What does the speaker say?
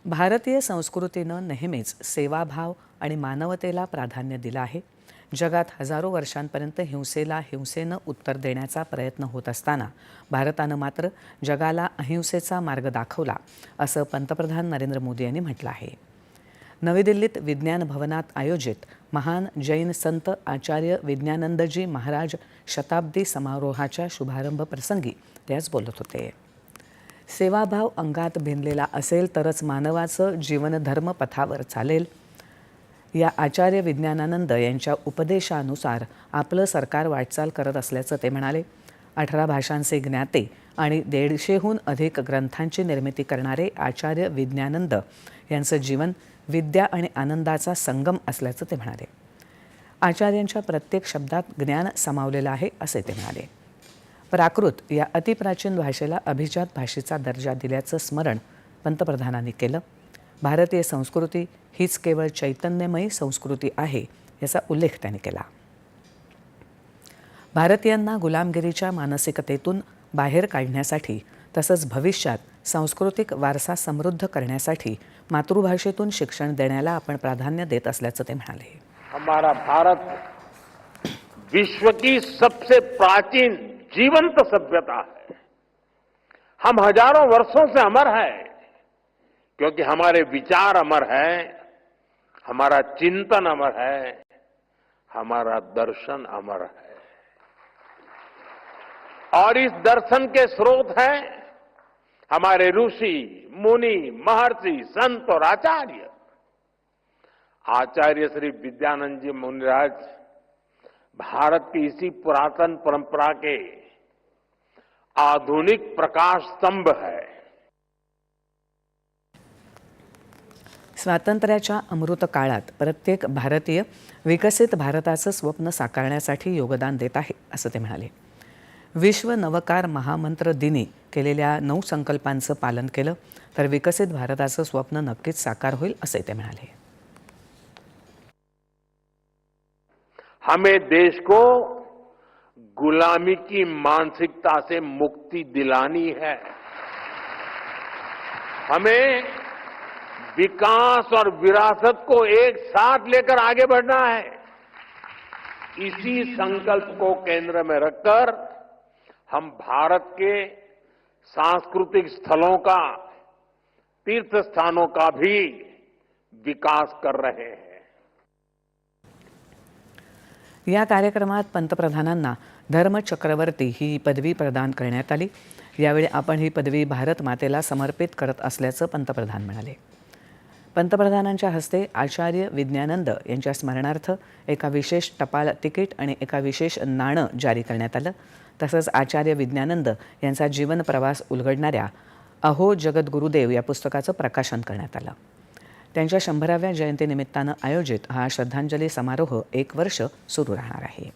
भारतीय संस्कृतीनं नेहमीच सेवाभाव आणि मानवतेला प्राधान्य दिलं आहे. जगात हजारो वर्षांपर्यंत हिंसेला हिंसेनं उत्तर देण्याचा प्रयत्न होत असताना भारतानं मात्र जगाला अहिंसेचा मार्ग दाखवला, असं पंतप्रधान नरेंद्र मोदी यांनी म्हटलं आहे. नवी दिल्लीत विज्ञान भवनात आयोजित महान जैन संत आचार्य विज्ञानंदजी महाराज शताब्दी समारोहाच्या शुभारंभ प्रसंगी ते आज बोलत होते. सेवाभाव अंगात भिनलेला असेल तरच मानवाचं जीवन धर्मपथावर चालेल. या आचार्य विज्ञानानंद यांच्या उपदेशानुसार आपलं सरकार वाटचाल करत असल्याचं ते म्हणाले. 18 भाषांचे ज्ञाते आणि 150हून अधिक ग्रंथांची निर्मिती करणारे आचार्य विज्ञानंद यांचं जीवन विद्या आणि आनंदाचा संगम असल्याचं ते म्हणाले. आचार्यांच्या प्रत्येक शब्दात ज्ञान सामावलेलं आहे, असे ते म्हणाले. प्राकृत या अतिप्राचीन भाषेला अभिजात भाषेचा दर्जा दिल्याचं स्मरण पंतप्रधानांनी केलं. भारतीय संस्कृती हीच केवळ चैतन्यमयी संस्कृती आहे, याचा उल्लेख त्यांनी केला. भारतीयांना गुलामगिरीच्या मानसिकतेतून बाहेर काढण्यासाठी तसंच भविष्यात सांस्कृतिक वारसा समृद्ध करण्यासाठी मातृभाषेतून शिक्षण देण्याला आपण प्राधान्य देत असल्याचं ते म्हणाले. हमारा भारत विश्व की सबसे प्राचीन जीवंत सभ्यता है. हम हजारों वर्षों से अमर है क्योंकि हमारे विचार अमर है, हमारा चिंतन अमर है, हमारा दर्शन अमर है. और इस दर्शन के स्रोत हैं हमारे ऋषि मुनि महर्षि संत और आचार्य. आचार्य श्री विद्यानंद जी मुनिराज भारत की इसी पुरातन परंपरा के आधुनिक प्रकाश स्तंभ है. स्वातंत्र्याच्या अमृत काळात प्रत्येक भारतीय विकसित भारताचं स्वप्न साकारण्यासाठी योगदान देत आहे, असं ते म्हणाले. विश्व नवकार महामंत्र दिनी केलेल्या 9 संकल्पांचं पालन केलं तर विकसित भारताचं स्वप्न नक्कीच साकार होईल, असे ते म्हणाले. हमें देश को गुलामी की मानसिकता से मुक्ति दिलानी है. हमें विकास और विरासत को एक साथ लेकर आगे बढ़ना है. इसी संकल्प को केंद्र में रखकर हम भारत के सांस्कृतिक स्थलों का, तीर्थ स्थानों का भी विकास कर रहे हैं. या कार्यक्रमात पंतप्रधानांना धर्मचक्रवर्ती ही पदवी प्रदान करण्यात आली. यावेळी आपण ही पदवी भारत मातेला समर्पित करत असल्याचं पंतप्रधान म्हणाले. पंतप्रधानांच्या हस्ते आचार्य विज्ञानंद यांच्या स्मरणार्थ एका विशेष टपाल तिकीट आणि एका विशेष नाणं जारी करण्यात आलं. तसंच आचार्य विज्ञानंद यांचा जीवन प्रवास उलगडणाऱ्या अहो जगद्गुरुदेव या पुस्तकाचं प्रकाशन करण्यात आलं. त्यांच्या 100व्या जयंतीनिमित्तानं आयोजित हा श्रद्धांजली समारोह 1 वर्ष सुरू राहणार आहे.